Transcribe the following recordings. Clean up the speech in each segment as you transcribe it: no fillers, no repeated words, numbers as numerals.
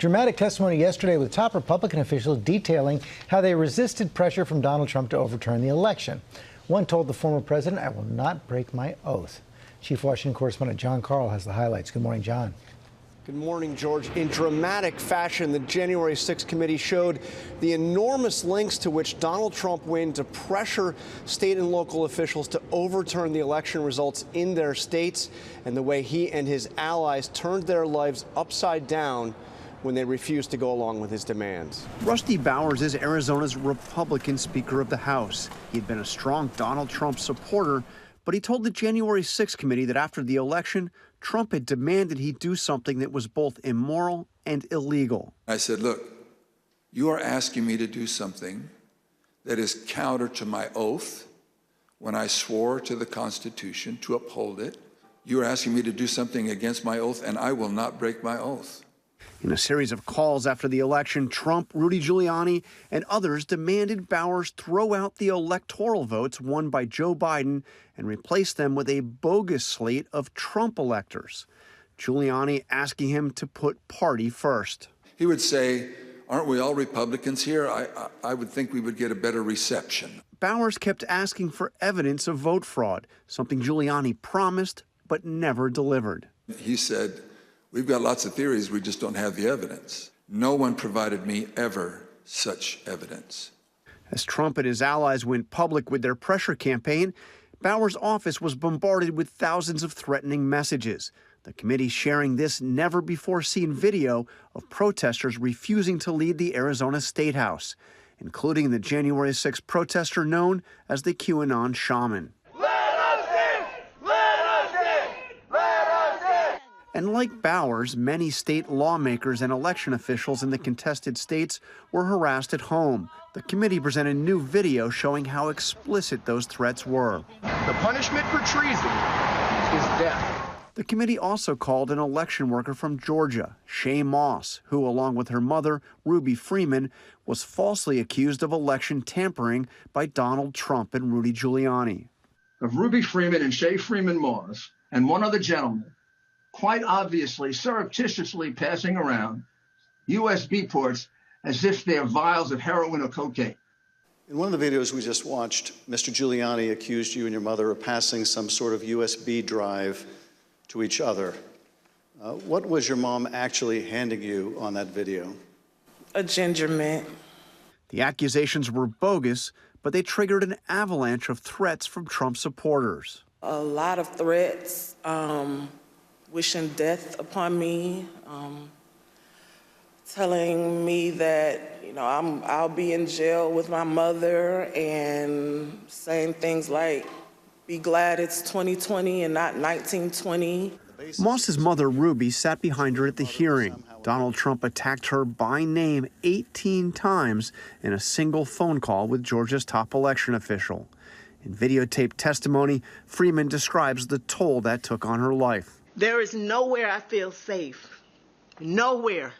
Dramatic testimony yesterday with top Republican officials detailing how they resisted pressure from Donald Trump to overturn the election. One told the former president, "I will not break my oath." Chief Washington correspondent John Carl has the highlights. Good morning, John. Good morning, George. In dramatic fashion, the January 6th committee showed the enormous lengths to which Donald Trump went to pressure state and local officials to overturn the election results in their states, and the way he and his allies turned their lives upside down when they refused to go along with his demands. Rusty Bowers is Arizona's Republican Speaker of the House. He'd been a strong Donald Trump supporter, but he told the January 6th committee that after the election, Trump had demanded he do something that was both immoral and illegal. I said, look, you are asking me to do something that is counter to my oath when I swore to the Constitution to uphold it. You are asking me to do something against my oath, and I will not break my oath. In a series of calls after the election, Trump, Rudy Giuliani, and others demanded Bowers throw out the electoral votes won by Joe Biden and replace them with a bogus slate of Trump electors. Giuliani asking him to put party first. He would say, aren't we all Republicans here? I would think we would get a better reception. Bowers kept asking for evidence of vote fraud, something Giuliani promised but never delivered. He said, we've got lots of theories, we just don't have the evidence. No one provided me ever such evidence. As Trump and his allies went public with their pressure campaign, Bowers' office was bombarded with thousands of threatening messages. The committee sharing this never-before-seen video of protesters refusing to leave the Arizona State House, including the January 6th protester known as the QAnon shaman. And like Bowers, many state lawmakers and election officials in the contested states were harassed at home. The committee presented new video showing how explicit those threats were. The punishment for treason is death. The committee also called an election worker from Georgia, Shay Moss, who, along with her mother, Ruby Freeman, was falsely accused of election tampering by Donald Trump and Rudy Giuliani. Of Ruby Freeman and Shay Freeman Moss and one other gentleman, quite obviously, surreptitiously passing around USB ports as if they're vials of heroin or cocaine. In one of the videos we just watched, Mr. Giuliani accused you and your mother of passing some sort of USB drive to each other. What was your mom actually handing you on that video? A ginger mint. The accusations were bogus, but they triggered an avalanche of threats from Trump supporters. A lot of threats. Wishing death upon me, telling me that, I'll be in jail with my mother, and saying things like, be glad it's 2020 and not 1920. Moss's mother, Ruby, sat behind her at the hearing. Donald Trump attacked her by name 18 times in a single phone call with Georgia's top election official. In videotaped testimony, Freeman describes the toll that took on her life. There is nowhere I feel safe. Nowhere.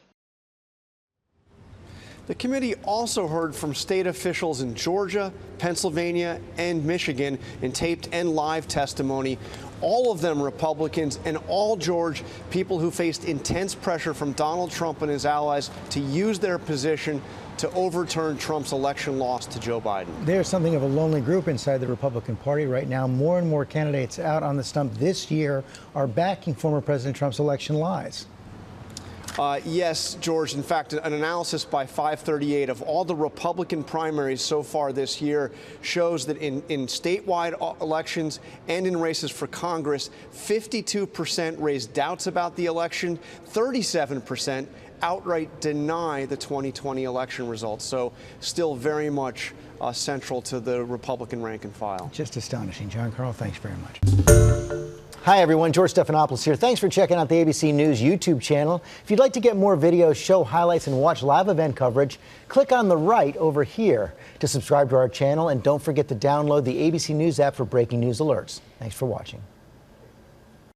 The committee also heard from state officials in Georgia, Pennsylvania, and Michigan in taped and live testimony. All of them Republicans, and all, George, people who faced intense pressure from Donald Trump and his allies to use their position to overturn Trump's election loss to Joe Biden. There's something of a lonely group inside the Republican Party right now. More and more candidates out on the stump this year are backing former President Trump's election lies. Yes, George. In fact, an analysis by 538 of all the Republican primaries so far this year shows that in statewide elections and in races for Congress, 52% raised doubts about the election, 37% outright deny the 2020 election results. So still very much central to the Republican rank and file. Just astonishing. John Carl, thanks very much. Hi, everyone. George Stephanopoulos here. Thanks for checking out the ABC News YouTube channel. If you'd like to get more videos, show highlights, and watch live event coverage, click on the right over here to subscribe to our channel. And don't forget to download the ABC News app for breaking news alerts. Thanks for watching.